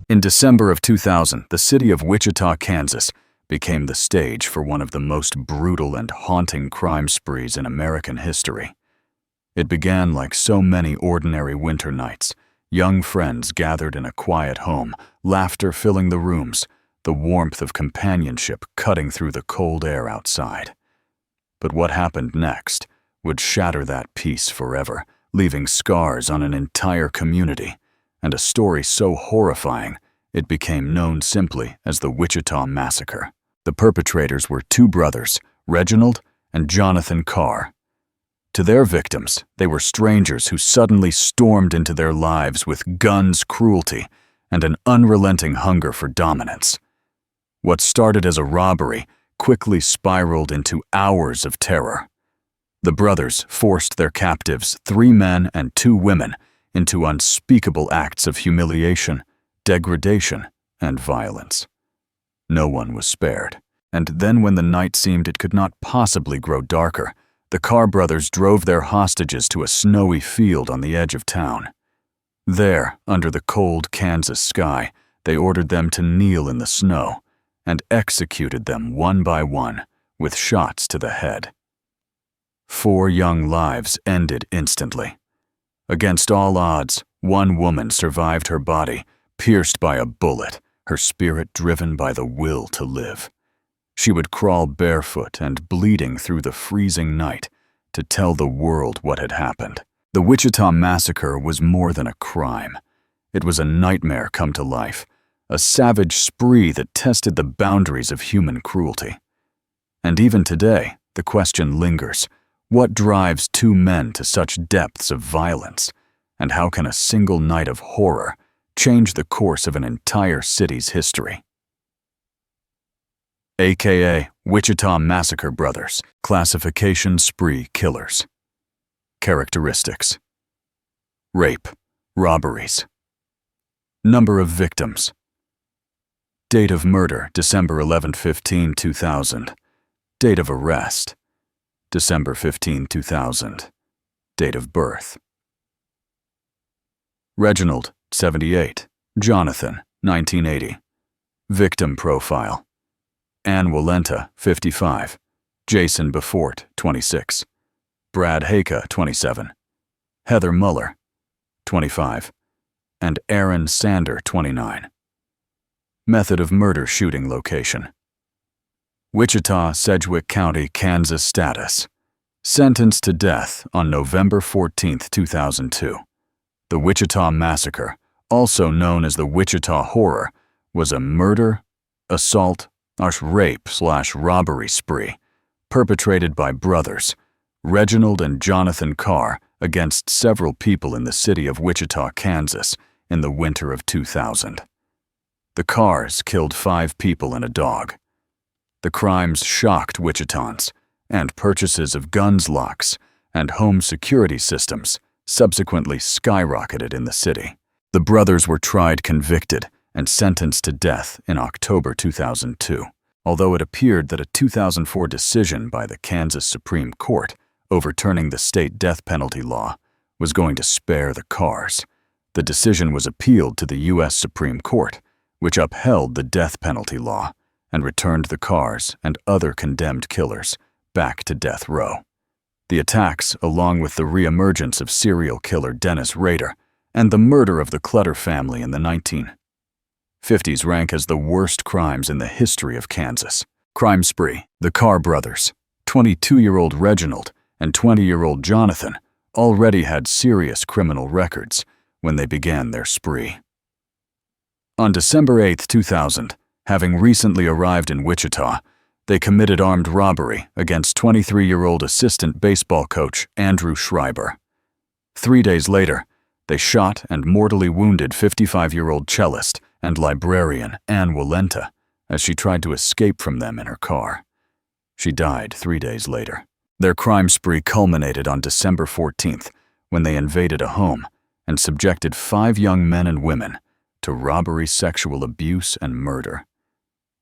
In December of 2000, the city of Wichita, Kansas, became the stage for one of the most brutal and haunting crime sprees in American history. It began like so many ordinary winter nights. Young friends gathered in a quiet home, laughter filling the rooms, the warmth of companionship cutting through the cold air outside. But what happened next would shatter that peace forever, leaving scars on an entire community, and a story so horrifying it became known simply as the Wichita Massacre. The perpetrators were two brothers, Reginald and Jonathan Carr. To their victims, they were strangers who suddenly stormed into their lives with guns, cruelty, and an unrelenting hunger for dominance. What started as a robbery quickly spiraled into hours of terror. The brothers forced their captives, 3 men and 2 women, into unspeakable acts of humiliation, degradation, and violence. No one was spared. And then when the night seemed it could not possibly grow darker, the Carr brothers drove their hostages to a snowy field on the edge of town. There, under the cold Kansas sky, they ordered them to kneel in the snow and executed them one by one with shots to the head. 4 young lives ended instantly. Against all odds, one woman survived her body, pierced by a bullet, her spirit driven by the will to live. She would crawl barefoot and bleeding through the freezing night to tell the world what had happened. The Wichita Massacre was more than a crime. It was a nightmare come to life, a savage spree that tested the boundaries of human cruelty. And even today, the question lingers: what drives 2 men to such depths of violence? And how can a single night of horror change the course of an entire city's history? AKA Wichita Massacre Brothers, Classification Spree Killers. Characteristics: rape, robberies. Number of victims. Date of murder, December 11-15, 2000. Date of arrest, December 15, 2000. Date of birth. Reginald, 78. Jonathan, 1980. Victim profile: Ann Walenta, 55. Jason Befort, 26. Brad Haka, 27. Heather Muller, 25. And Aaron Sander, 29. Method of murder shooting location: Wichita, Sedgwick County, Kansas. Status: sentenced to death on November 14, 2002. The Wichita Massacre, also known as the Wichita Horror, was a murder, assault, rape/robbery spree perpetrated by brothers Reginald and Jonathan Carr against several people in the city of Wichita, Kansas in the winter of 2000. The Carrs killed 5 people and a dog. The crimes shocked Wichitans, and purchases of guns, locks, and home security systems subsequently skyrocketed in the city. The brothers were tried, convicted, and sentenced to death in October 2002, although it appeared that a 2004 decision by the Kansas Supreme Court overturning the state death penalty law was going to spare the Carrs. The decision was appealed to the U.S. Supreme Court, which upheld the death penalty law and returned the Carrs and other condemned killers back to death row. The attacks, along with the reemergence of serial killer Dennis Rader and the murder of the Clutter family in the 1950s, rank as the worst crimes in the history of Kansas. Crime spree: the Carr brothers, 22-year-old Reginald and 20-year-old Jonathan, already had serious criminal records when they began their spree. On December 8, 2000, having recently arrived in Wichita, they committed armed robbery against 23-year-old assistant baseball coach Andrew Schreiber. 3 days later, they shot and mortally wounded 55-year-old cellist and librarian Ann Walenta as she tried to escape from them in her car. She died 3 days later. Their crime spree culminated on December 14th when they invaded a home and subjected 5 young men and women to robbery, sexual abuse, and murder.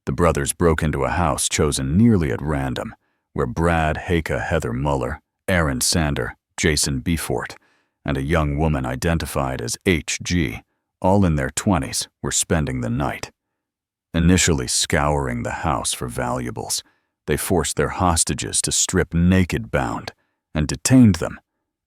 The brothers broke into a house chosen nearly at random, where Brad Haka, Heather Muller, Aaron Sander, Jason Befort, and a young woman identified as HG all in their 20s, were spending the night. Initially scouring the house for valuables, they forced their hostages to strip naked bound and detained them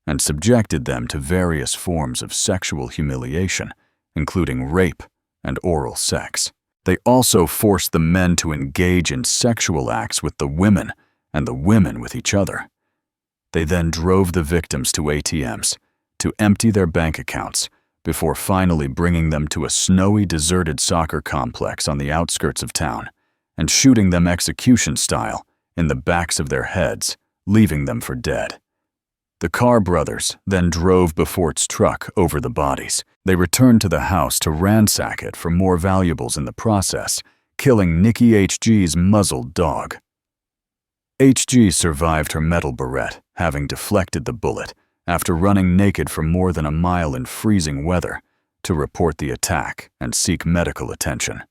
and subjected them to various forms of sexual humiliation, including rape and oral sex. They also forced the men to engage in sexual acts with the women and the women with each other. They then drove the victims to ATMs to empty their bank accounts before finally bringing them to a snowy, deserted soccer complex on the outskirts of town and shooting them execution-style in the backs of their heads, leaving them for dead. The Carr brothers then drove Befort's truck over the bodies. They returned to the house to ransack it for more valuables in the process, killing Nikki H.G.'s muzzled dog. H.G. survived her metal barrette, having deflected the bullet after running naked for more than a mile in freezing weather to report the attack and seek medical attention.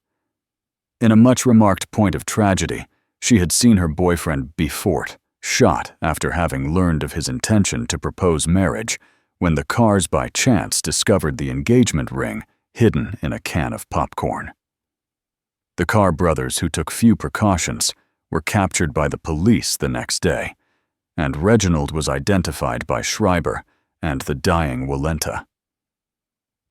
In a much-remarked point of tragedy, she had seen her boyfriend Befort shot after having learned of his intention to propose marriage when the Carrs by chance discovered the engagement ring hidden in a can of popcorn. The Carr brothers, who took few precautions, were captured by the police the next day, and Reginald was identified by Schreiber and the dying Walenta.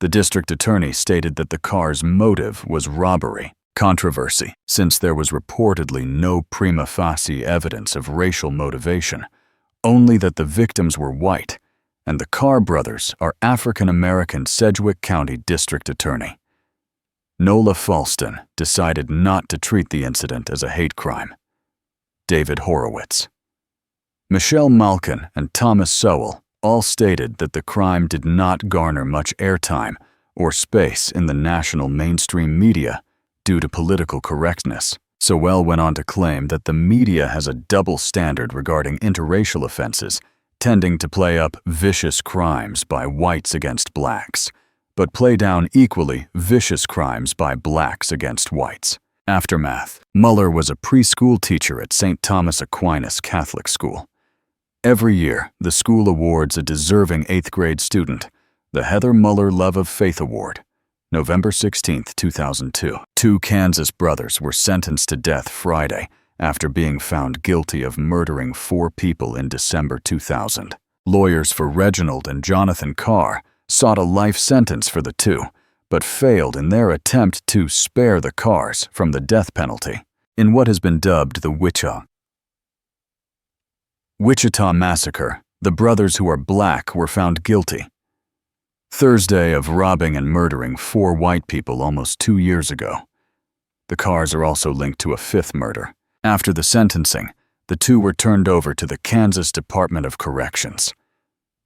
The district attorney stated that the Carrs' motive was robbery. Controversy, since there was reportedly no prima facie evidence of racial motivation, only that the victims were white, and the Carr brothers are African-American Sedgwick County District Attorney. Nola Falston decided not to treat the incident as a hate crime. David Horowitz. Michelle Malkin and Thomas Sowell all stated that the crime did not garner much airtime or space in the national mainstream media due to political correctness. Sowell went on to claim that the media has a double standard regarding interracial offenses, tending to play up vicious crimes by whites against blacks, but play down equally vicious crimes by blacks against whites. Aftermath. Muller was a preschool teacher at St. Thomas Aquinas Catholic School. Every year, the school awards a deserving 8th grade student the Heather Muller Love of Faith Award. November 16, 2002. Two Kansas brothers were sentenced to death Friday after being found guilty of murdering 4 people in December 2000. Lawyers for Reginald and Jonathan Carr sought a life sentence for the two, but failed in their attempt to spare the Carrs from the death penalty in what has been dubbed the Wichita Massacre. The brothers who are black were found guilty Thursday of robbing and murdering 4 white people almost 2 years ago. The Carrs are also linked to a 5th murder. After the sentencing, the two were turned over to the Kansas Department of Corrections.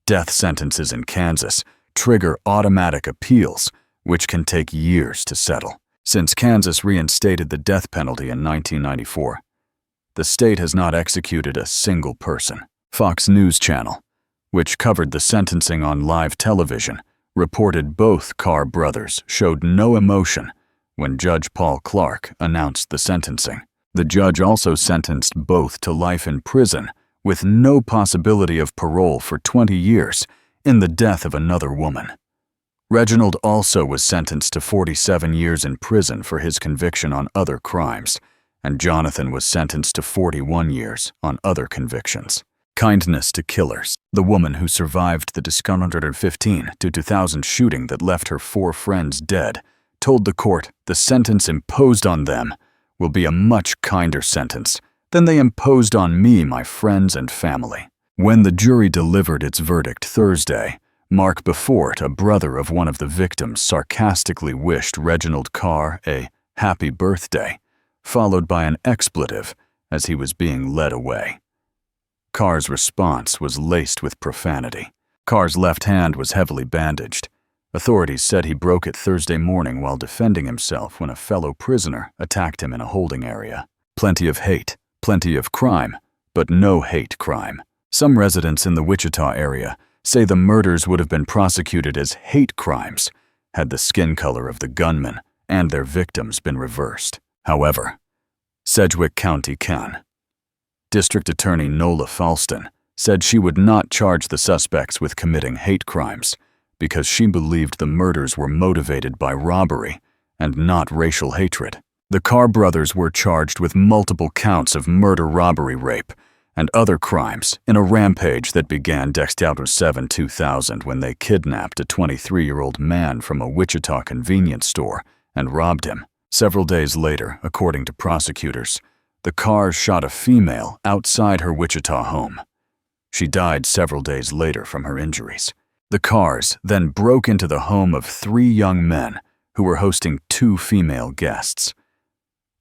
Death sentences in Kansas trigger automatic appeals, which can take years to settle. Since Kansas reinstated the death penalty in 1994, the state has not executed a single person. Fox News Channel, which covered the sentencing on live television, reported both Carr brothers showed no emotion when Judge Paul Clark announced the sentencing. The judge also sentenced both to life in prison with no possibility of parole for 20 years in the death of another woman. Reginald also was sentenced to 47 years in prison for his conviction on other crimes, and Jonathan was sentenced to 41 years on other convictions. Kindness to killers. The woman who survived the 2015 to 2000 shooting that left her 4 friends dead told the court the sentence imposed on them will be a much kinder sentence than they imposed on me, my friends, and family. When the jury delivered its verdict Thursday, Mark Befort, a brother of one of the victims, sarcastically wished Reginald Carr a happy birthday, followed by an expletive as he was being led away. Carr's response was laced with profanity. Carr's left hand was heavily bandaged. Authorities said he broke it Thursday morning while defending himself when a fellow prisoner attacked him in a holding area. Plenty of hate, plenty of crime, but no hate crime. Some residents in the Wichita area say the murders would have been prosecuted as hate crimes had the skin color of the gunmen and their victims been reversed. However, Sedgwick County can. District Attorney Nola Falston said she would not charge the suspects with committing hate crimes, because she believed the murders were motivated by robbery and not racial hatred. The Carr brothers were charged with multiple counts of murder, robbery, rape, and other crimes in a rampage that began December 7, 2000, when they kidnapped a 23-year-old man from a Wichita convenience store and robbed him. Several days later, according to prosecutors, the Carrs shot a female outside her Wichita home. She died several days later from her injuries. The Carrs then broke into the home of 3 young men who were hosting 2 female guests.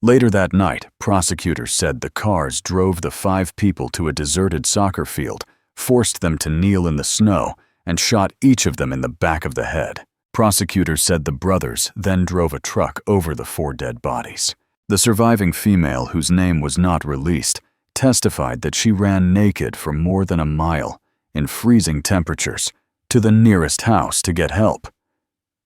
Later that night, prosecutors said the Carrs drove the 5 people to a deserted soccer field, forced them to kneel in the snow, and shot each of them in the back of the head. Prosecutors said the brothers then drove a truck over the 4 dead bodies. The surviving female, whose name was not released, testified that she ran naked for more than a mile in freezing temperatures to the nearest house to get help.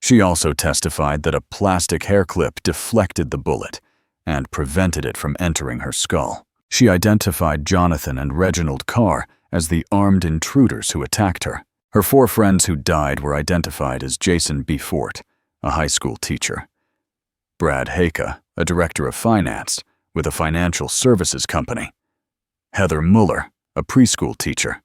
She also testified that a plastic hair clip deflected the bullet and prevented it from entering her skull. She identified Jonathan and Reginald Carr as the armed intruders who attacked her. Her 4 friends who died were identified as Jason B. Fort, a high school teacher; Brad Haka, a director of finance with a financial services company; Heather Muller, a preschool teacher;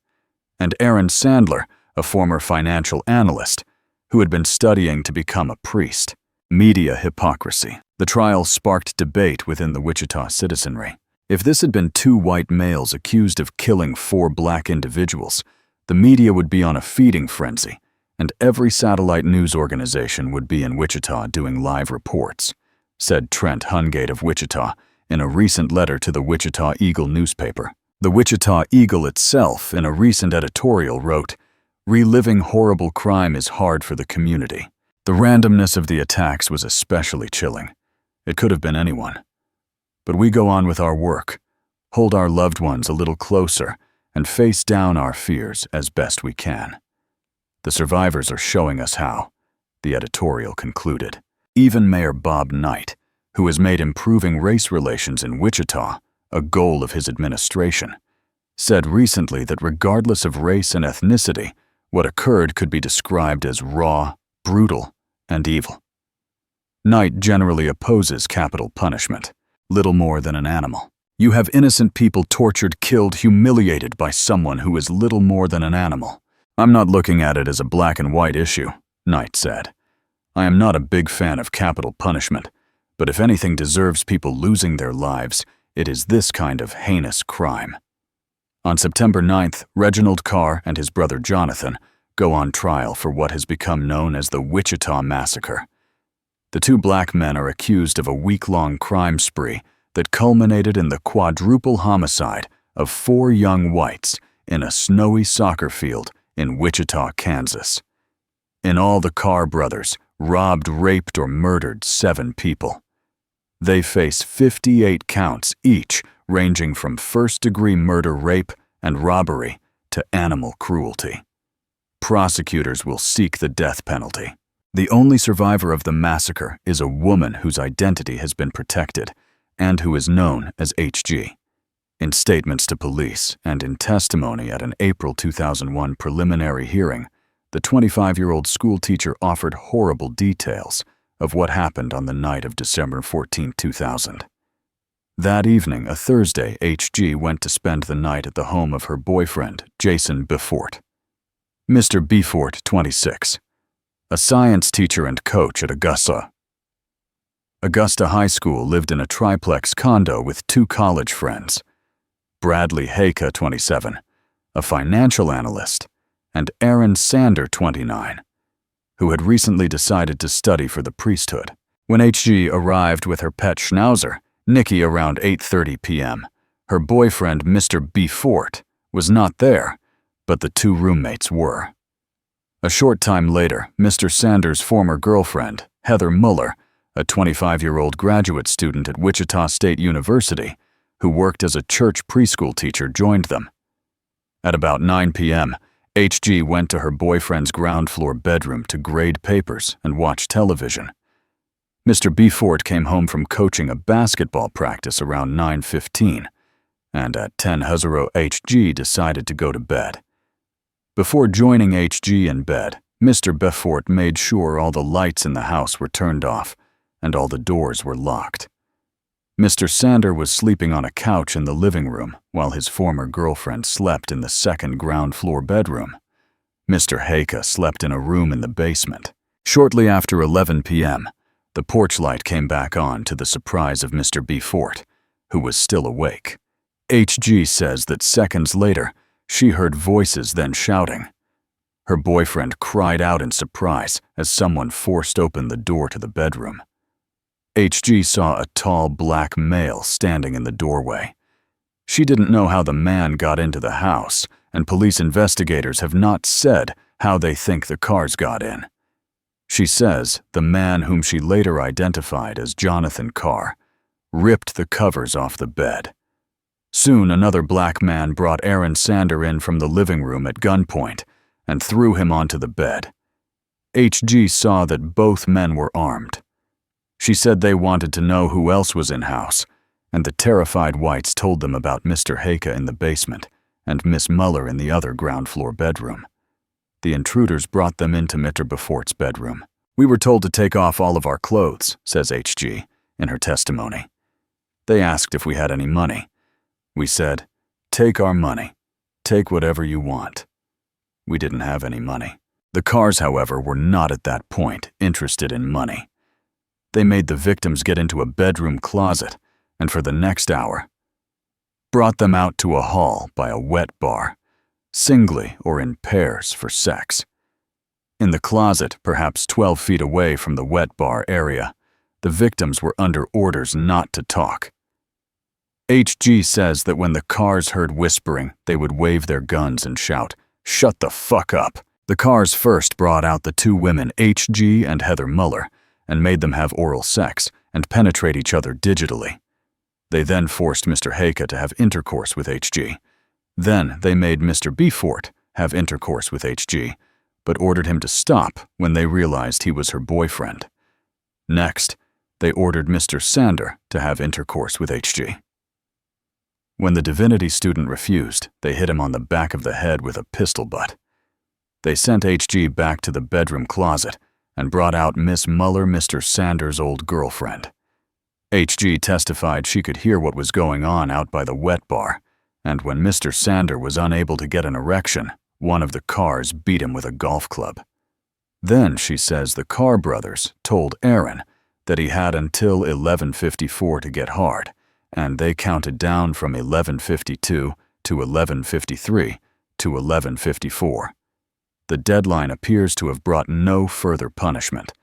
and Aaron Sandler, a former financial analyst who had been studying to become a priest. Media hypocrisy. The trial sparked debate within the Wichita citizenry. If this had been 2 white males accused of killing 4 black individuals, the media would be on a feeding frenzy, and every satellite news organization would be in Wichita doing live reports, said Trent Hungate of Wichita in a recent letter to the Wichita Eagle newspaper. The Wichita Eagle itself, in a recent editorial, wrote, "Reliving horrible crime is hard for the community. The randomness of the attacks was especially chilling. It could have been anyone. But we go on with our work, hold our loved ones a little closer, and face down our fears as best we can. The survivors are showing us how," the editorial concluded. Even Mayor Bob Knight, who has made improving race relations in Wichita a goal of his administration, said recently that regardless of race and ethnicity, what occurred could be described as raw, brutal, and evil. Knight generally opposes capital punishment, little more than an animal. You have innocent people tortured, killed, humiliated by someone who is little more than an animal. I'm not looking at it as a black and white issue, Knight said. I am not a big fan of capital punishment, but if anything deserves people losing their lives, it is this kind of heinous crime. On September 9th, Reginald Carr and his brother Jonathan go on trial for what has become known as the Wichita Massacre. The 2 black men are accused of a week-long crime spree that culminated in the quadruple homicide of 4 young whites in a snowy soccer field in Wichita, Kansas. In all, the Carr brothers robbed, raped, or murdered 7 people. They face 58 counts each, ranging from first-degree murder, rape, and robbery to animal cruelty. Prosecutors will seek the death penalty. The only survivor of the massacre is a woman whose identity has been protected and who is known as HG. In statements to police and in testimony at an April 2001 preliminary hearing, the 25-year-old schoolteacher offered horrible details of what happened on the night of December 14, 2000. That evening, a Thursday, HG went to spend the night at the home of her boyfriend, Jason B. Fort. Mr. B. Fort, 26, a science teacher and coach at Augusta High School, lived in a triplex condo with 2 college friends, Bradley Haka, 27, a financial analyst, and Aaron Sander, 29, who had recently decided to study for the priesthood. When HG arrived with her pet schnauzer, Nikki, around 8:30 p.m., her boyfriend, Mr. B. Fort, was not there, but the 2 roommates were. A short time later, Mr. Sanders' former girlfriend, Heather Muller, a 25-year-old graduate student at Wichita State University, who worked as a church preschool teacher, joined them. At about 9 p.m., HG went to her boyfriend's ground-floor bedroom to grade papers and watch television. Mr. B. Fort came home from coaching a basketball practice around 9:15, and at 10:00 HG decided to go to bed. Before joining HG in bed, Mr. Beaufort made sure all the lights in the house were turned off and all the doors were locked. Mr. Sander was sleeping on a couch in the living room while his former girlfriend slept in the second ground floor bedroom. Mr. Haka slept in a room in the basement. Shortly after 11 p.m., the porch light came back on to the surprise of Mr. Beaufort, who was still awake. HG says that seconds later, she heard voices then shouting. Her boyfriend cried out in surprise as someone forced open the door to the bedroom. HG saw a tall black male standing in the doorway. She didn't know how the man got into the house, and police investigators have not said how they think the cars got in. She says the man, whom she later identified as Jonathan Carr, ripped the covers off the bed. Soon another black man brought Aaron Sander in from the living room at gunpoint and threw him onto the bed. HG saw that both men were armed. She said they wanted to know who else was in house, and the terrified whites told them about Mr. Haka in the basement and Miss Muller in the other ground floor bedroom. The intruders brought them into Mr. Beaufort's bedroom. We were told to take off all of our clothes, says HG in her testimony. They asked if we had any money. We said, take our money. Take whatever you want. We didn't have any money. The Carrs, however, were not at that point interested in money. They made the victims get into a bedroom closet and for the next hour brought them out to a hall by a wet bar, singly or in pairs for sex. In the closet, perhaps 12 feet away from the wet bar area, the victims were under orders not to talk. HG says that when the Carrs heard whispering, they would wave their guns and shout, "Shut the fuck up." The Carrs first brought out the two women, HG and Heather Muller, and made them have oral sex and penetrate each other digitally. They then forced Mr. Haka to have intercourse with HG. Then they made Mr. Beaufort have intercourse with HG, but ordered him to stop when they realized he was her boyfriend. Next, they ordered Mr. Sander to have intercourse with HG. When the divinity student refused, they hit him on the back of the head with a pistol butt. They sent HG back to the bedroom closet and brought out Miss Muller, Mr. Sander's old girlfriend. HG testified she could hear what was going on out by the wet bar, and when Mr. Sander was unable to get an erection, one of the Carrs beat him with a golf club. Then, she says, the Carr brothers told Aaron that he had until 11:54 to get hard, and they counted down from 11:52 to 11:53 to 11:54. The deadline appears to have brought no further punishment,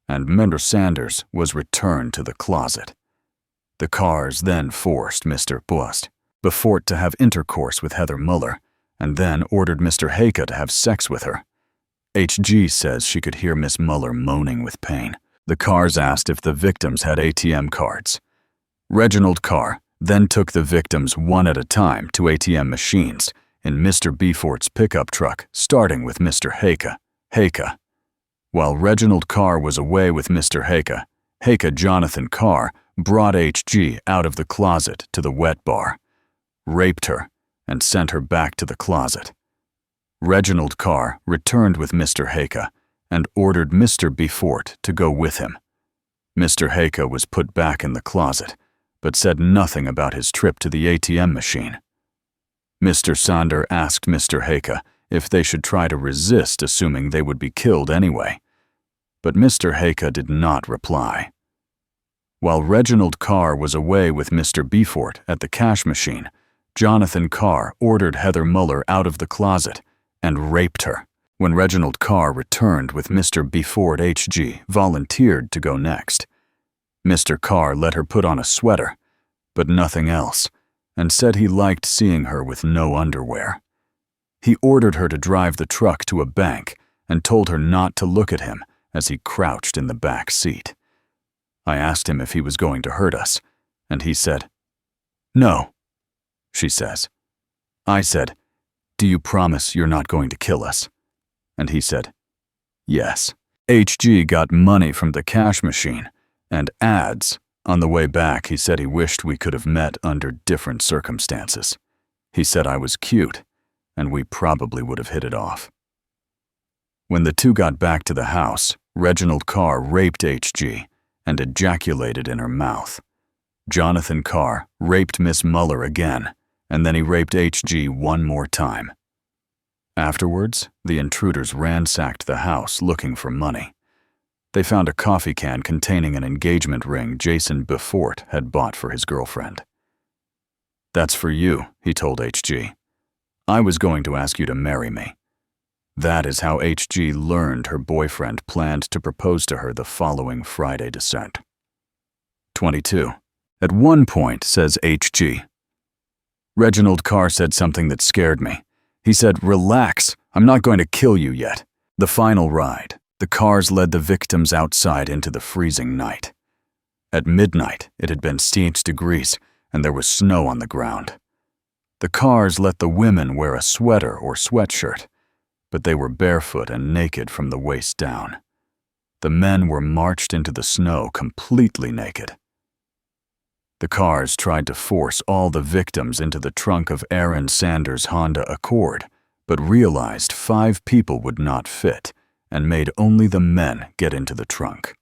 and Mr. Sanders was returned to the closet. The Carrs then forced Mr. Beaufort to have intercourse with Heather Muller, and then ordered Mr. Haka to have sex with her. HG says she could hear Miss Muller moaning with pain. The Carrs asked if the victims had ATM cards. Reginald Carr then took the victims one at a time to ATM machines in Mr. Beaufort's pickup truck, starting with Mr. Haka. While Reginald Carr was away with Mr. Haka Jonathan Carr brought HG out of the closet to the wet bar, raped her, and sent her back to the closet. Reginald Carr returned with Mr. Haka and ordered Mr. Beaufort to go with him. Mr. Haka was put back in the closet, but said nothing about his trip to the ATM machine. Mr. Sander asked Mr. Haka if they should try to resist, assuming they would be killed anyway, but Mr. Haka did not reply. While Reginald Carr was away with Mr. Beaufort at the cash machine, Jonathan Carr ordered Heather Muller out of the closet and raped her. When Reginald Carr returned with Mr. Beaufort, HG volunteered to go next. Mr. Carr let her put on a sweater, but nothing else, and said he liked seeing her with no underwear. He ordered her to drive the truck to a bank and told her not to look at him as he crouched in the back seat. I asked him if he was going to hurt us, and he said, "No," she says. I said, "Do you promise you're not going to kill us?" And he said, "Yes." HG got money from the cash machine and ads. On the way back, he said he wished we could have met under different circumstances. He said I was cute, and we probably would have hit it off. When the two got back to the house, Reginald Carr raped H.G. and ejaculated in her mouth. Jonathan Carr raped Miss Muller again, and then he raped H.G. one more time. Afterwards, the intruders ransacked the house looking for money. They found a coffee can containing an engagement ring Jason Beaufort had bought for his girlfriend. "That's for you," he told H.G. "I was going to ask you to marry me." That is how H.G. learned her boyfriend planned to propose to her the following Friday descent. 22. At one point, says H.G., Reginald Carr said something that scared me. He said, "Relax, I'm not going to kill you yet." The final ride, the cars led the victims outside into the freezing night. At midnight, it had been 6 degrees, and there was snow on the ground. The cars let the women wear a sweater or sweatshirt, but they were barefoot and naked from the waist down. The men were marched into the snow completely naked. The cars tried to force all the victims into the trunk of Aaron Sanders' Honda Accord, but realized 5 people would not fit and made only the men get into the trunk.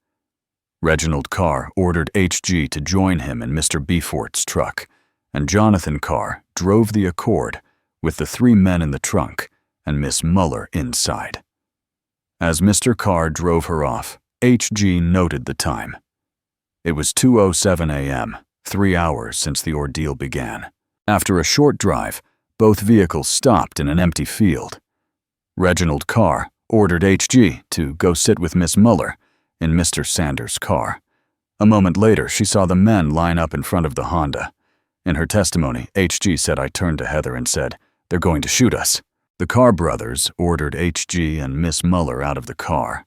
Reginald Carr ordered H.G. to join him in Mr. Beaufort's truck, and Jonathan Carr drove the Accord with the 3 men in the trunk and Miss Muller inside. As Mr. Carr drove her off, H.G. noted the time. It was 2:07 a.m., 3 hours since the ordeal began. After a short drive, both vehicles stopped in an empty field. Reginald Carr ordered H.G. to go sit with Miss Muller in Mr. Sanders' car. A moment later, she saw the men line up in front of the Honda. In her testimony, H.G. said, "I turned to Heather and said, 'They're going to shoot us.'" The Carr brothers ordered H.G. and Miss Muller out of the car.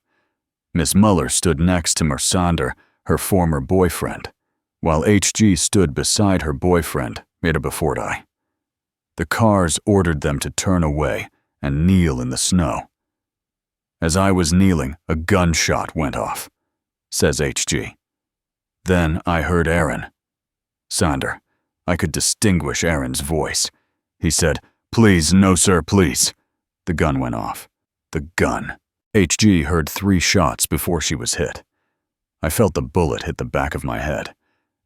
Miss Muller stood next to Mersander, her former boyfriend, while H.G. stood beside her boyfriend, Mr. Beaufort. The Carrs ordered them to turn away and kneel in the snow. "As I was kneeling, a gunshot went off," says H.G. "Then I heard Aaron. Sander, I could distinguish Aaron's voice. He said, 'Please, no sir, please.' The gun went off. The gun. H.G. heard 3 shots before she was hit. I felt the bullet hit the back of my head.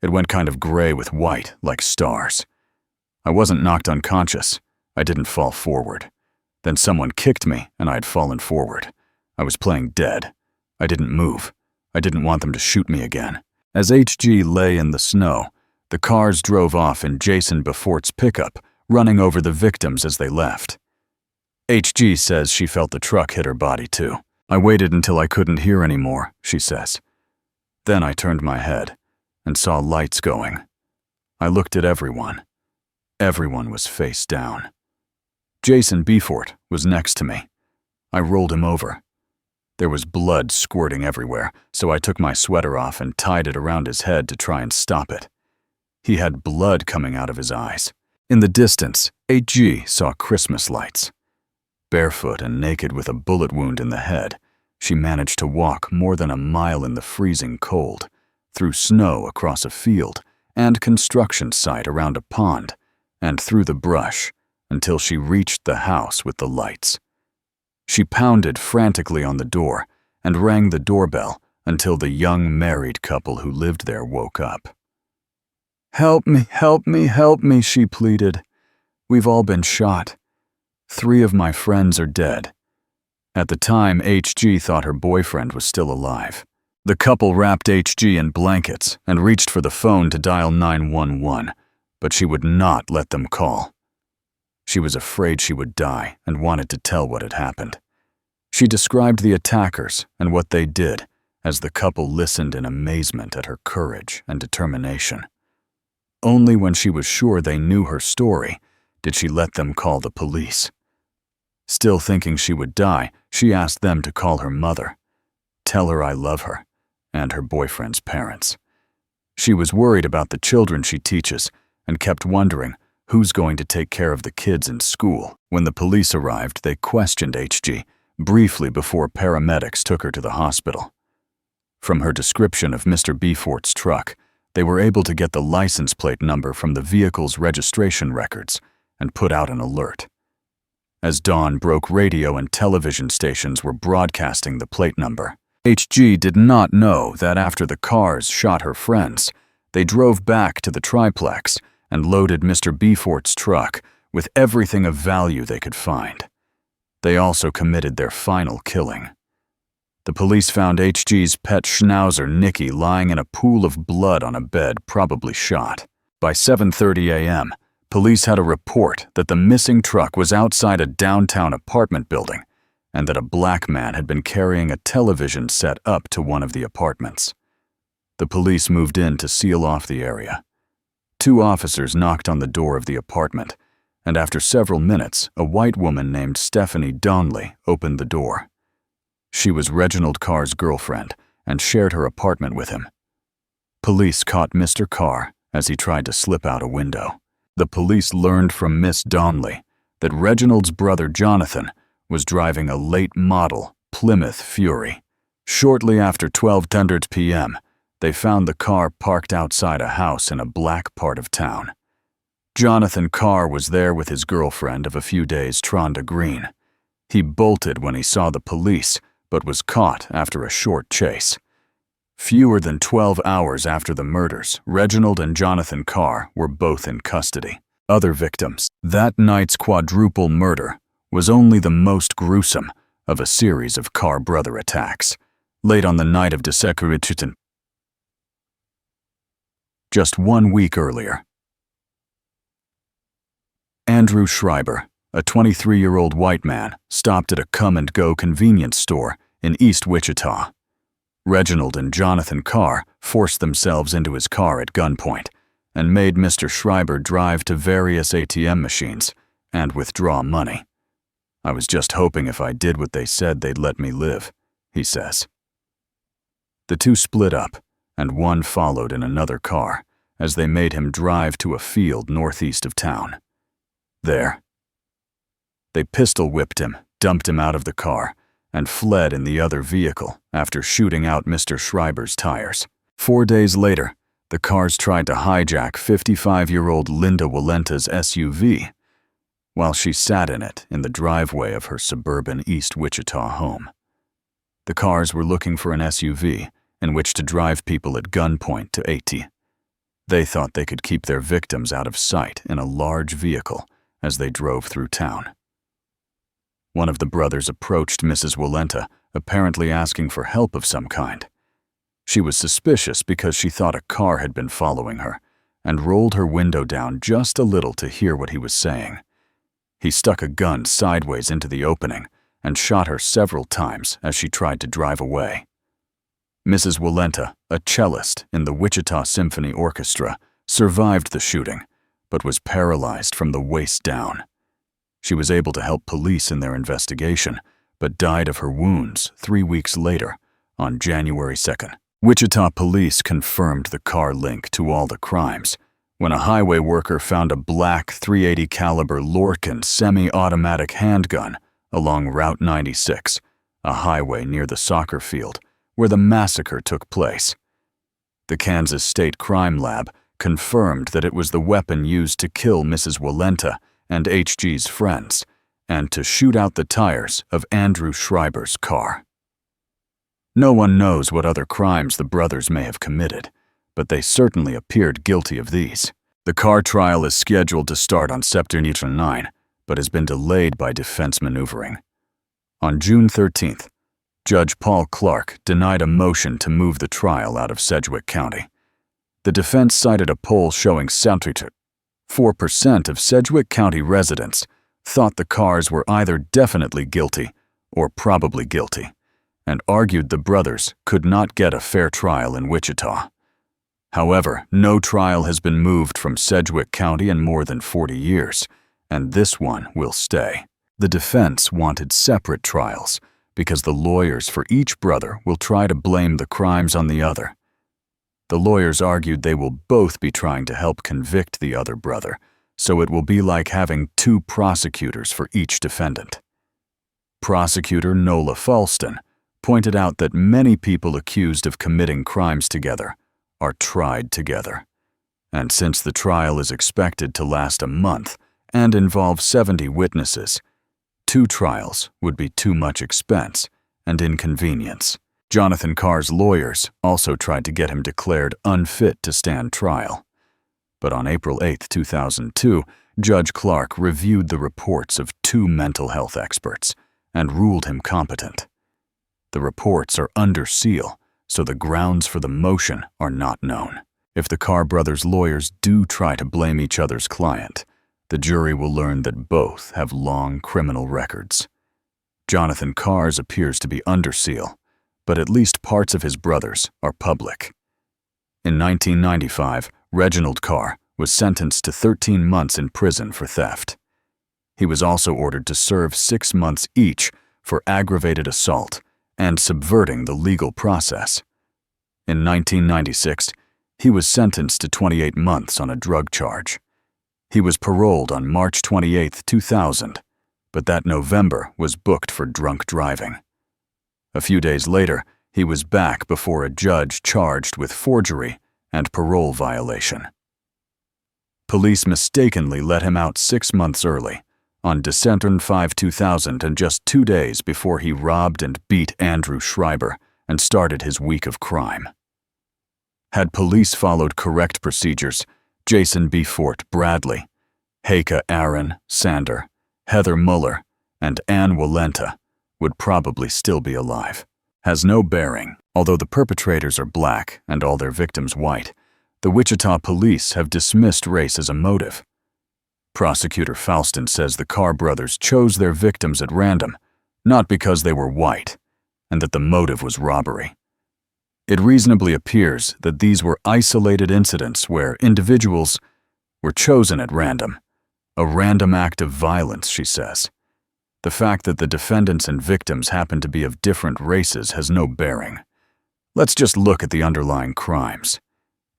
It went kind of gray with white, like stars. I wasn't knocked unconscious. I didn't fall forward. Then someone kicked me, and I had fallen forward. I was playing dead. I didn't move. I didn't want them to shoot me again." As H.G. lay in the snow, the cars drove off in Jason Beaufort's pickup, running over the victims as they left. H.G. says she felt the truck hit her body too. "I waited until I couldn't hear anymore," she says. "Then I turned my head and saw lights going. I looked at everyone. Everyone was face down. Jason Beaufort was next to me. I rolled him over. There was blood squirting everywhere, so I took my sweater off and tied it around his head to try and stop it. He had blood coming out of his eyes. In the distance, H.G. saw Christmas lights. Barefoot and naked with a bullet wound in the head, she managed to walk more than a mile in the freezing cold, through snow across a field and construction site around a pond, and through the brush until she reached the house with the lights. She pounded frantically on the door and rang the doorbell until the young married couple who lived there woke up. "Help me, help me, help me," she pleaded. "We've all been shot. 3 of my friends are dead." At the time, H.G. thought her boyfriend was still alive. The couple wrapped H.G. in blankets and reached for the phone to dial 911, but she would not let them call. She was afraid she would die and wanted to tell what had happened. She described the attackers and what they did as the couple listened in amazement at her courage and determination. Only when she was sure they knew her story did she let them call the police. Still thinking she would die, she asked them to call her mother, tell her I love her, and her boyfriend's parents. She was worried about the children she teaches and kept wondering who's going to take care of the kids in school. When the police arrived, they questioned H.G. briefly before paramedics took her to the hospital. From her description of Mr. Beaufort's truck, they were able to get the license plate number from the vehicle's registration records and put out an alert. As dawn broke, radio and television stations were broadcasting the plate number. HG did not know that after the cars shot her friends, they drove back to the triplex and loaded Mr. Beaufort's truck with everything of value they could find. They also committed their final killing. The police found HG's pet schnauzer, Nicky, lying in a pool of blood on a bed, probably shot. By 7:30 a.m., police had a report that the missing truck was outside a downtown apartment building and that a black man had been carrying a television set up to one of the apartments. The police moved in to seal off the area. 2 officers knocked on the door of the apartment, and after several minutes, a white woman named Stephanie Donnelly opened the door. She was Reginald Carr's girlfriend and shared her apartment with him. Police caught Mr. Carr as he tried to slip out a window. The police learned from Miss Donnelly that Reginald's brother Jonathan was driving a late model Plymouth Fury. Shortly after 12:00 p.m., they found the car parked outside a house in a black part of town. Jonathan Carr was there with his girlfriend of a few days, Tronda Green. He bolted when he saw the police, but was caught after a short chase. Fewer than 12 hours after the murders, Reginald and Jonathan Carr were both in custody. Other victims. That night's quadruple murder was only the most gruesome of a series of Carr brother attacks. Late on the night of Massacre, just 1 week earlier, Andrew Schreiber, a 23-year-old white man, stopped at a come-and-go convenience store in East Wichita. Reginald and Jonathan Carr forced themselves into his car at gunpoint and made Mr. Schreiber drive to various ATM machines and withdraw money. "I was just hoping if I did what they said they'd let me live," he says. The two split up, and one followed in another car as they made him drive to a field northeast of town. There, they pistol-whipped him, dumped him out of the car, and fled in the other vehicle after shooting out Mr. Schreiber's tires. 4 days later, the Carrs tried to hijack 55-year-old Linda Walenta's SUV while she sat in it in the driveway of her suburban East Wichita home. The Carrs were looking for an SUV in which to drive people at gunpoint to 80. They thought they could keep their victims out of sight in a large vehicle as they drove through town. One of the brothers approached Mrs. Walenta, apparently asking for help of some kind. She was suspicious because she thought a car had been following her and rolled her window down just a little to hear what he was saying. He stuck a gun sideways into the opening and shot her several times as she tried to drive away. Mrs. Walenta, a cellist in the Wichita Symphony Orchestra, survived the shooting, but was paralyzed from the waist down. She was able to help police in their investigation, but died of her wounds 3 weeks later, on January 2nd. Wichita police confirmed the Carr link to all the crimes when a highway worker found a black .380 caliber Lorcan semi-automatic handgun along Route 96, a highway near the soccer field where the massacre took place. The Kansas State Crime Lab confirmed that it was the weapon used to kill Mrs. Walenta and HG's friends, and to shoot out the tires of Andrew Schreiber's car. No one knows what other crimes the brothers may have committed, but they certainly appeared guilty of these. The Carr trial is scheduled to start on September 9, but has been delayed by defense maneuvering. On June 13th, Judge Paul Clark denied a motion to move the trial out of Sedgwick County. The defense cited a poll showing 4% of Sedgwick County residents thought the Carrs were either definitely guilty or probably guilty, and argued the brothers could not get a fair trial in Wichita. However, no trial has been moved from Sedgwick County in more than 40 years, and this one will stay. The defense wanted separate trials because the lawyers for each brother will try to blame the crimes on the other. The lawyers argued they will both be trying to help convict the other brother, so it will be like having 2 prosecutors for each defendant. Prosecutor Nola Falston pointed out that many people accused of committing crimes together are tried together. And since the trial is expected to last a month and involve 70 witnesses, 2 trials would be too much expense and inconvenience. Jonathan Carr's lawyers also tried to get him declared unfit to stand trial. But on April 8, 2002, Judge Clark reviewed the reports of 2 mental health experts and ruled him competent. The reports are under seal, so the grounds for the motion are not known. If the Carr brothers' lawyers do try to blame each other's client, the jury will learn that both have long criminal records. Jonathan Carr's appears to be under seal, but at least parts of his brothers are public. In 1995, Reginald Carr was sentenced to 13 months in prison for theft. He was also ordered to serve 6 months each for aggravated assault and subverting the legal process. In 1996, he was sentenced to 28 months on a drug charge. He was paroled on March 28, 2000, but that November was booked for drunk driving. A few days later, he was back before a judge charged with forgery and parole violation. Police mistakenly let him out 6 months early, on December 5, 2000, and just 2 days before he robbed and beat Andrew Schreiber and started his week of crime. Had police followed correct procedures, Jason B. Fort Bradley, Heike Aaron Sander, Heather Muller, and Ann Walenta would probably still be alive. Has no bearing. Although the perpetrators are black and all their victims white, the Wichita police have dismissed race as a motive. Prosecutor Faustin says the Carr brothers chose their victims at random, not because they were white, and that the motive was robbery. It reasonably appears that these were isolated incidents where individuals were chosen at random, a random act of violence, she says. The fact that the defendants and victims happen to be of different races has no bearing. Let's just look at the underlying crimes.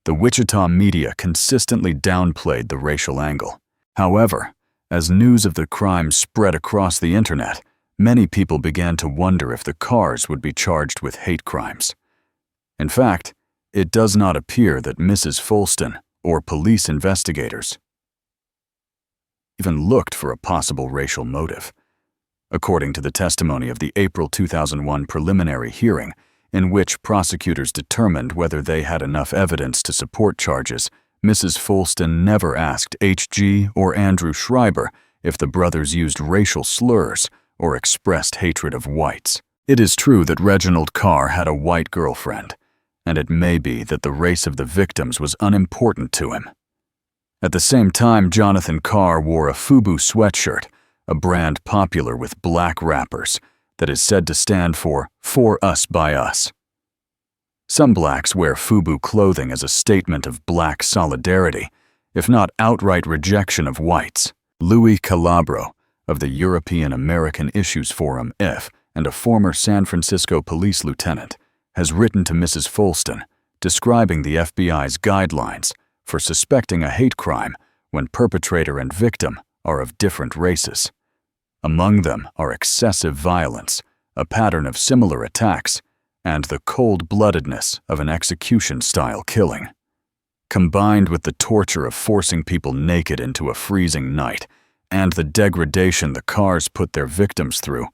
The Wichita media consistently downplayed the racial angle. However, as news of the crime spread across the internet, many people began to wonder if the Carrs would be charged with hate crimes. In fact, it does not appear that Mrs. Folston or police investigators even looked for a possible racial motive. According to the testimony of the April 2001 preliminary hearing, in which prosecutors determined whether they had enough evidence to support charges, Mrs. Folston never asked H.G. or Andrew Schreiber if the brothers used racial slurs or expressed hatred of whites. It is true that Reginald Carr had a white girlfriend, and it may be that the race of the victims was unimportant to him. At the same time, Jonathan Carr wore a FUBU sweatshirt, a brand popular with black rappers that is said to stand for us by us. Some blacks wear FUBU clothing as a statement of black solidarity, if not outright rejection of whites. Louis Calabro of the European American Issues Forum, IF, and a former San Francisco police lieutenant, has written to Mrs. Folston describing the FBI's guidelines for suspecting a hate crime when perpetrator and victim are of different races. Among them are excessive violence, a pattern of similar attacks, and the cold-bloodedness of an execution-style killing. Combined with the torture of forcing people naked into a freezing night and the degradation the Carrs put their victims through,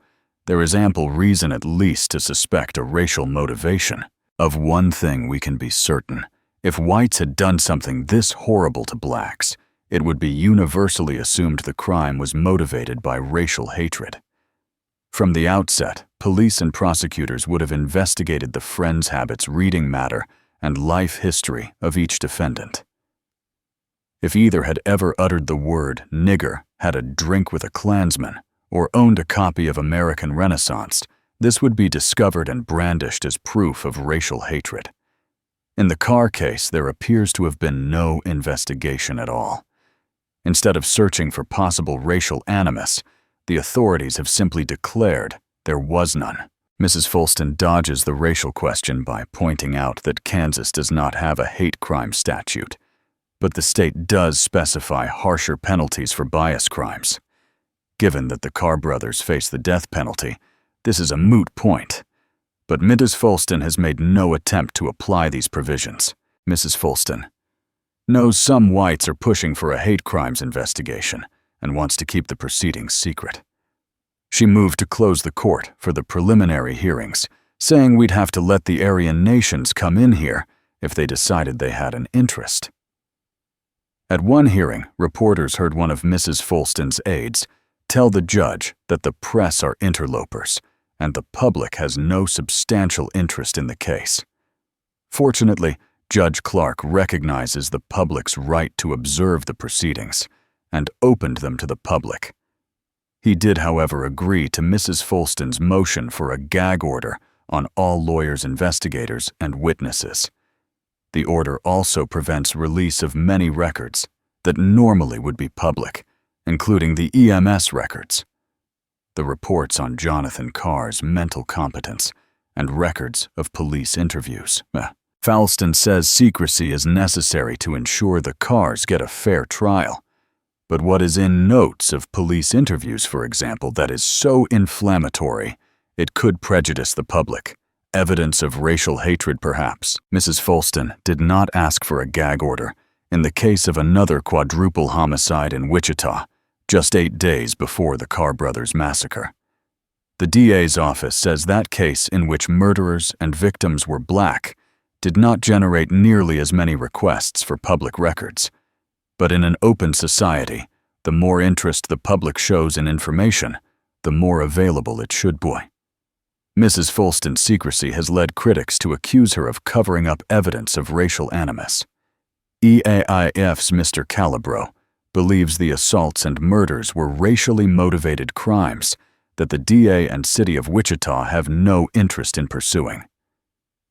there is ample reason at least to suspect a racial motivation. Of one thing we can be certain: if whites had done something this horrible to blacks, it would be universally assumed the crime was motivated by racial hatred. From the outset, police and prosecutors would have investigated the friends' habits, reading matter, and life history of each defendant. If either had ever uttered the word nigger, had a drink with a Klansman, or owned a copy of American Renaissance, this would be discovered and brandished as proof of racial hatred. In the Carr case, there appears to have been no investigation at all. Instead of searching for possible racial animus, the authorities have simply declared there was none. Mrs. Folston dodges the racial question by pointing out that Kansas does not have a hate crime statute, but the state does specify harsher penalties for bias crimes. Given that the Carr brothers face the death penalty, this is a moot point. But Mrs. Folston has made no attempt to apply these provisions. Mrs. Folston knows some whites are pushing for a hate crimes investigation and wants to keep the proceedings secret. She moved to close the court for the preliminary hearings, saying we'd have to let the Aryan nations come in here if they decided they had an interest. At one hearing, reporters heard one of Mrs. Folston's aides tell the judge that the press are interlopers and the public has no substantial interest in the case. Fortunately, Judge Clark recognizes the public's right to observe the proceedings and opened them to the public. He did, however, agree to Mrs. Folston's motion for a gag order on all lawyers, investigators, and witnesses. The order also prevents release of many records that normally would be public, including the EMS records, the reports on Jonathan Carr's mental competence, and records of police interviews. Folston says secrecy is necessary to ensure the Carrs get a fair trial. But what is in notes of police interviews, for example, that is so inflammatory, it could prejudice the public? Evidence of racial hatred, perhaps. Mrs. Folston did not ask for a gag order in the case of another quadruple homicide in Wichita, just 8 days before the Carr brothers' massacre. The DA's office says that case, in which murderers and victims were black, did not generate nearly as many requests for public records. But in an open society, the more interest the public shows in information, the more available it should be. Mrs. Folston's secrecy has led critics to accuse her of covering up evidence of racial animus. EAIF's Mr. Calabro believes the assaults and murders were racially motivated crimes that the DA and City of Wichita have no interest in pursuing.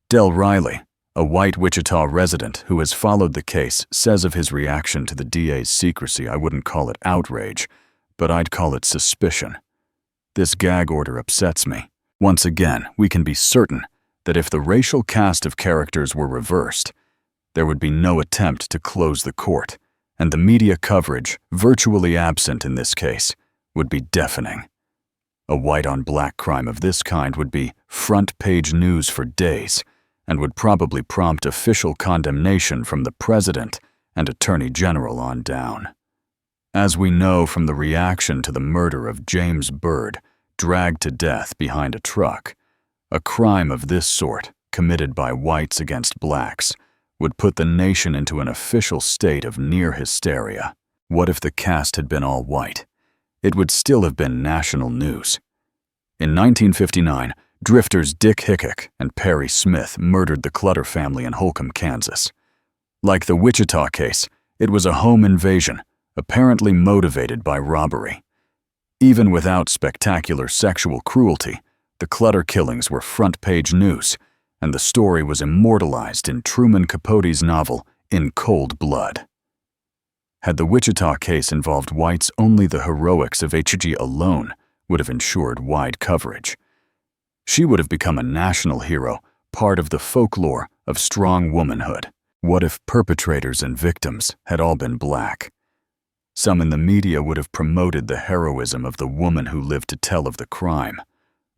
Del Riley, a white Wichita resident who has followed the case, says of his reaction to the DA's secrecy, "I wouldn't call it outrage, but I'd call it suspicion. This gag order upsets me. Once again, we can be certain that if the racial cast of characters were reversed, there would be no attempt to close the court, and the media coverage, virtually absent in this case, would be deafening. A white-on-black crime of this kind would be front-page news for days, and would probably prompt official condemnation from the President and Attorney General on down. As we know from the reaction to the murder of James Byrd, dragged to death behind a truck, a crime of this sort, committed by whites against blacks, would put the nation into an official state of near hysteria. What if the cast had been all white? It would still have been national news. In 1959, drifters Dick Hickok and Perry Smith murdered the Clutter family in Holcomb, Kansas. Like the Wichita case, it was a home invasion, apparently motivated by robbery. Even without spectacular sexual cruelty, the Clutter killings were front-page news, and the story was immortalized in Truman Capote's novel In Cold Blood. Had the Wichita case involved whites, only the heroics of H.G. alone would have ensured wide coverage. She would have become a national hero, part of the folklore of strong womanhood. What if perpetrators and victims had all been black? Some in the media would have promoted the heroism of the woman who lived to tell of the crime,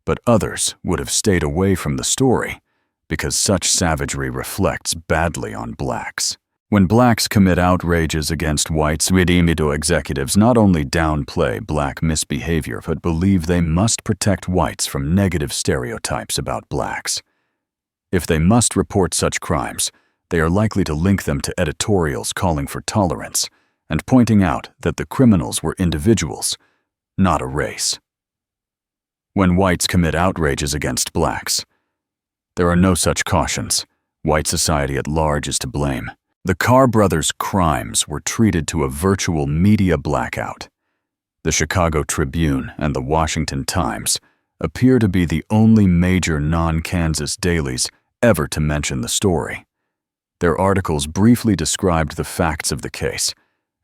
but others would have stayed away from the story because such savagery reflects badly on blacks. When blacks commit outrages against whites, executives not only downplay black misbehavior but believe they must protect whites from negative stereotypes about blacks. If they must report such crimes, they are likely to link them to editorials calling for tolerance and pointing out that the criminals were individuals, not a race. When whites commit outrages against blacks, there are no such cautions. White society at large is to blame. The Carr brothers' crimes were treated to a virtual media blackout. The Chicago Tribune and the Washington Times appear to be the only major non-Kansas dailies ever to mention the story. Their articles briefly described the facts of the case,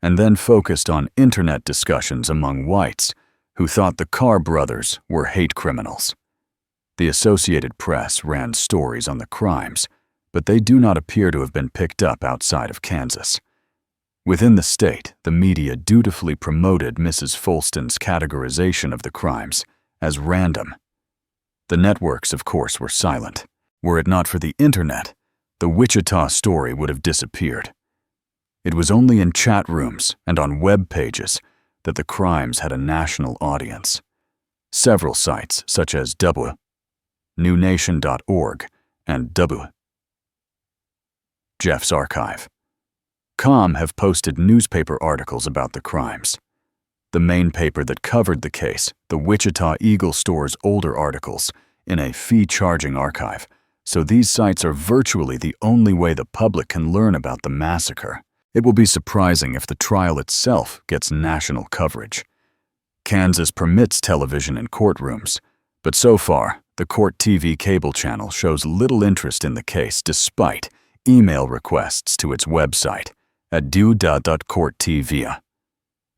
and then focused on internet discussions among whites who thought the Carr brothers were hate criminals. The Associated Press ran stories on the crimes, but they do not appear to have been picked up outside of Kansas. Within the state, the media dutifully promoted Mrs. Folston's categorization of the crimes as random. The networks, of course, were silent. Were it not for the internet, the Wichita story would have disappeared. It was only in chat rooms and on web pages that the crimes had a national audience. Several sites, such as WNewNation.org and Jeff's Archive.com, have posted newspaper articles about the crimes. The main paper that covered the case, the Wichita Eagle, stores older articles in a fee-charging archive, so these sites are virtually the only way the public can learn about the massacre. It will be surprising if the trial itself gets national coverage. Kansas permits television in courtrooms, but so far, the Court TV cable channel shows little interest in the case despite email requests to its website at due.courttv.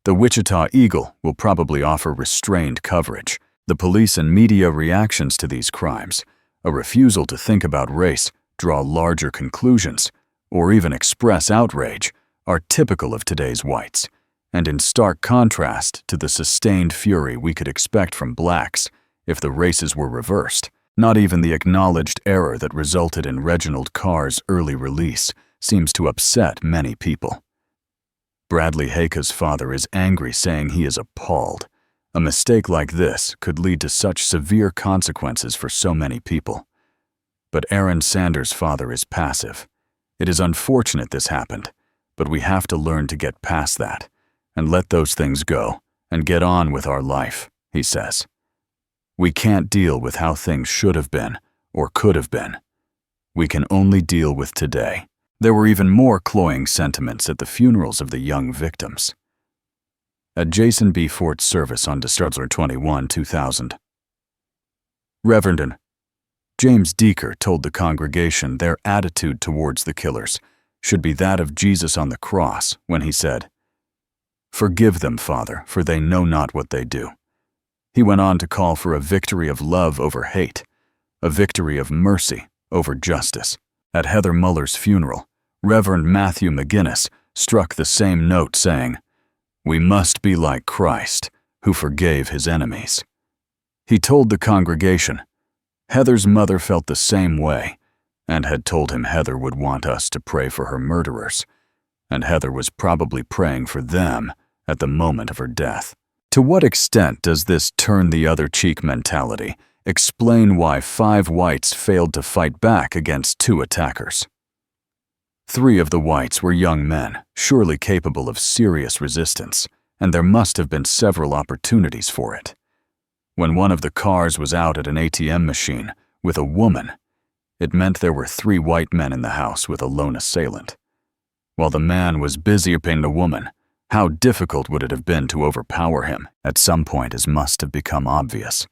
The Wichita Eagle will probably offer restrained coverage. The police and media reactions to these crimes, a refusal to think about race, draw larger conclusions, or even express outrage, are typical of today's whites, and in stark contrast to the sustained fury we could expect from blacks if the races were reversed. Not even the acknowledged error that resulted in Reginald Carr's early release seems to upset many people. Bradley Haika's father is angry, saying he is appalled. A mistake like this could lead to such severe consequences for so many people. But Aaron Sanders' father is passive. It is unfortunate this happened, but we have to learn to get past that and let those things go and get on with our life, he says. We can't deal with how things should have been or could have been. We can only deal with today. There were even more cloying sentiments at the funerals of the young victims. At Jason B. Fort's service on December 21, 2000, Reverend James Deaker told the congregation their attitude towards the killers should be that of Jesus on the cross when he said, "Forgive them, Father, for they know not what they do." He went on to call for a victory of love over hate, a victory of mercy over justice. At Heather Muller's funeral, Reverend Matthew McGinnis struck the same note, saying, "We must be like Christ, who forgave his enemies." He told the congregation, Heather's mother felt the same way and had told him Heather would want us to pray for her murderers, and Heather was probably praying for them at the moment of her death. To what extent does this turn-the-other-cheek mentality explain why 5 whites failed to fight back against 2 attackers? 3 of the whites were young men, surely capable of serious resistance, and there must have been several opportunities for it. When one of the cars was out at an ATM machine with a woman, it meant there were 3 white men in the house with a lone assailant. While the man was busy raping the woman, how difficult would it have been to overpower him? At some point, as must have become obvious.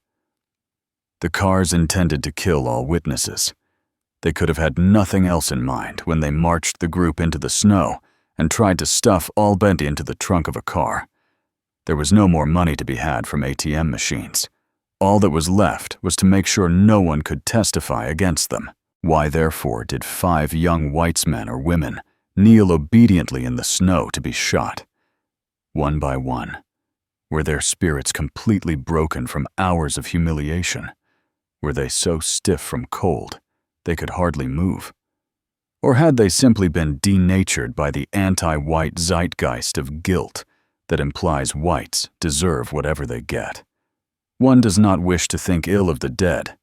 The cars intended to kill all witnesses. They could have had nothing else in mind when they marched the group into the snow and tried to stuff all Benty into the trunk of a car. There was no more money to be had from ATM machines. All that was left was to make sure no one could testify against them. Why, therefore, did 5 young whites men or women kneel obediently in the snow to be shot? One by one, were their spirits completely broken from hours of humiliation? Were they so stiff from cold they could hardly move? Or had they simply been denatured by the anti-white zeitgeist of guilt that implies whites deserve whatever they get? One does not wish to think ill of the dead,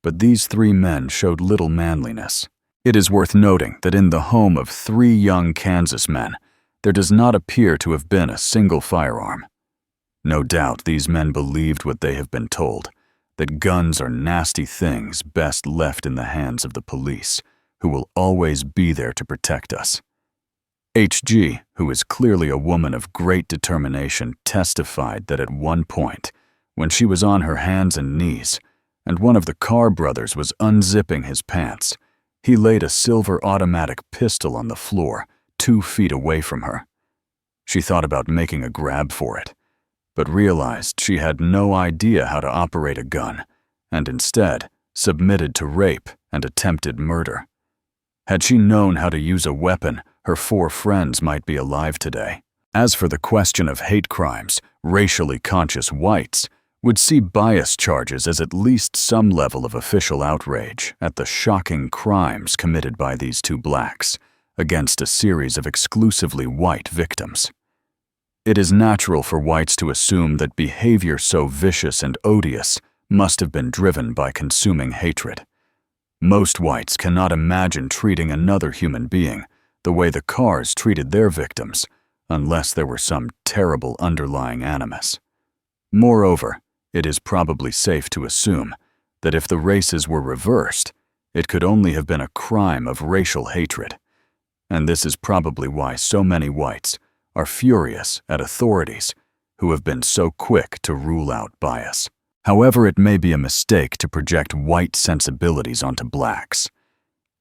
but these 3 men showed little manliness. It is worth noting that in the home of 3 young Kansas men, there does not appear to have been a single firearm. No doubt these men believed what they have been told, that guns are nasty things best left in the hands of the police, who will always be there to protect us. H.G., who is clearly a woman of great determination, testified that at one point, when she was on her hands and knees, and one of the Carr brothers was unzipping his pants, he laid a silver automatic pistol on the floor 2 feet away from her. She thought about making a grab for it, but realized she had no idea how to operate a gun, and instead submitted to rape and attempted murder. Had she known how to use a weapon, her 4 friends might be alive today. As for the question of hate crimes, racially conscious whites would see bias charges as at least some level of official outrage at the shocking crimes committed by these 2 blacks against a series of exclusively white victims. It is natural for whites to assume that behavior so vicious and odious must have been driven by consuming hatred. Most whites cannot imagine treating another human being the way the cars treated their victims, unless there were some terrible underlying animus. Moreover, it is probably safe to assume that if the races were reversed, it could only have been a crime of racial hatred. And this is probably why so many whites are furious at authorities who have been so quick to rule out bias. However, it may be a mistake to project white sensibilities onto blacks.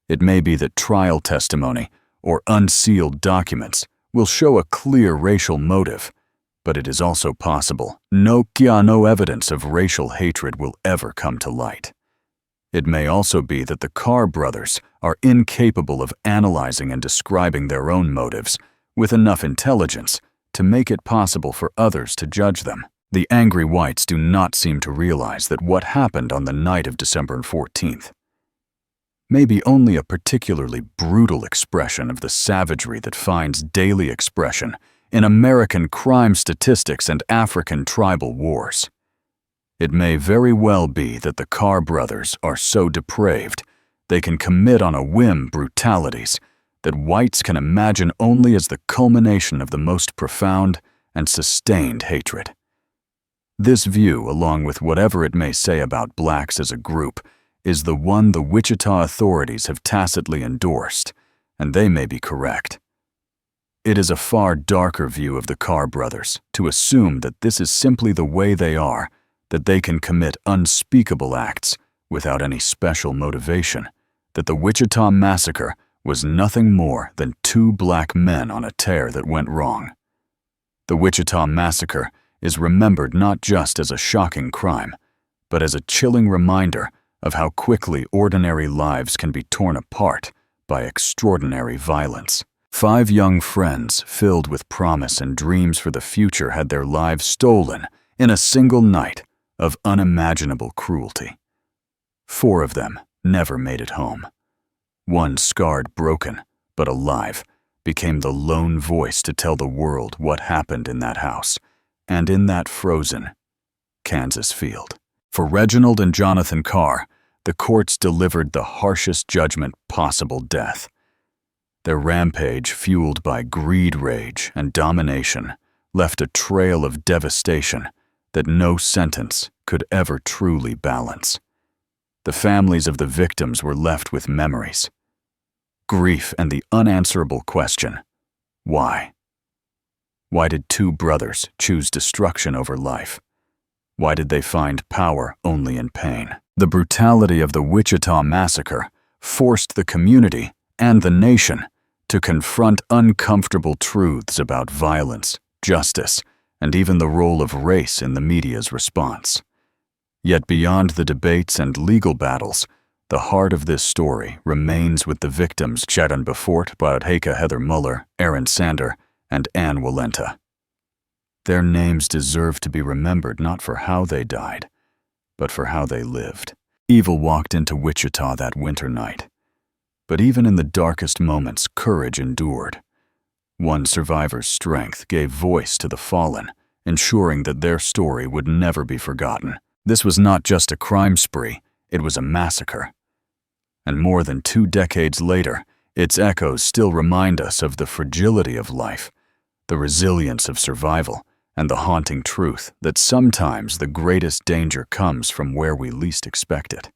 It may be that trial testimony or unsealed documents will show a clear racial motive, but it is also possible no evidence of racial hatred will ever come to light. It may also be that the Carr brothers are incapable of analyzing and describing their own motives with enough intelligence to make it possible for others to judge them. The angry whites do not seem to realize that what happened on the night of December 14th may be only a particularly brutal expression of the savagery that finds daily expression in American crime statistics and African tribal wars. It may very well be that the Carr brothers are so depraved they can commit on a whim brutalities that whites can imagine only as the culmination of the most profound and sustained hatred. This view, along with whatever it may say about blacks as a group, is the one the Wichita authorities have tacitly endorsed, and they may be correct. It is a far darker view of the Carr brothers to assume that this is simply the way they are, that they can commit unspeakable acts without any special motivation, that the Wichita Massacre was nothing more than two black men on a tear that went wrong. The Wichita Massacre is remembered not just as a shocking crime, but as a chilling reminder of how quickly ordinary lives can be torn apart by extraordinary violence. 5 young friends filled with promise and dreams for the future had their lives stolen in a single night of unimaginable cruelty. 4 of them never made it home. One, scarred, broken, but alive, became the lone voice to tell the world what happened in that house and in that frozen Kansas field. For Reginald and Jonathan Carr, the courts delivered the harshest judgment possible: death. Their rampage, fueled by greed, rage, and domination, left a trail of devastation that no sentence could ever truly balance. The families of the victims were left with memories, grief, and the unanswerable question: why? Why did 2 brothers choose destruction over life? Why did they find power only in pain? The brutality of the Wichita Massacre forced the community and the nation to confront uncomfortable truths about violence, justice, and even the role of race in the media's response. Yet beyond the debates and legal battles, the heart of this story remains with the victims Sharon Beaufort, Barheka Heather Muller, Aaron Sander, and Ann Walenta. Their names deserve to be remembered not for how they died, but for how they lived. Evil walked into Wichita that winter night, but even in the darkest moments, courage endured. One survivor's strength gave voice to the fallen, ensuring that their story would never be forgotten. This was not just a crime spree, it was a massacre. And more than 2 decades later, its echoes still remind us of the fragility of life, the resilience of survival, and the haunting truth that sometimes the greatest danger comes from where we least expect it.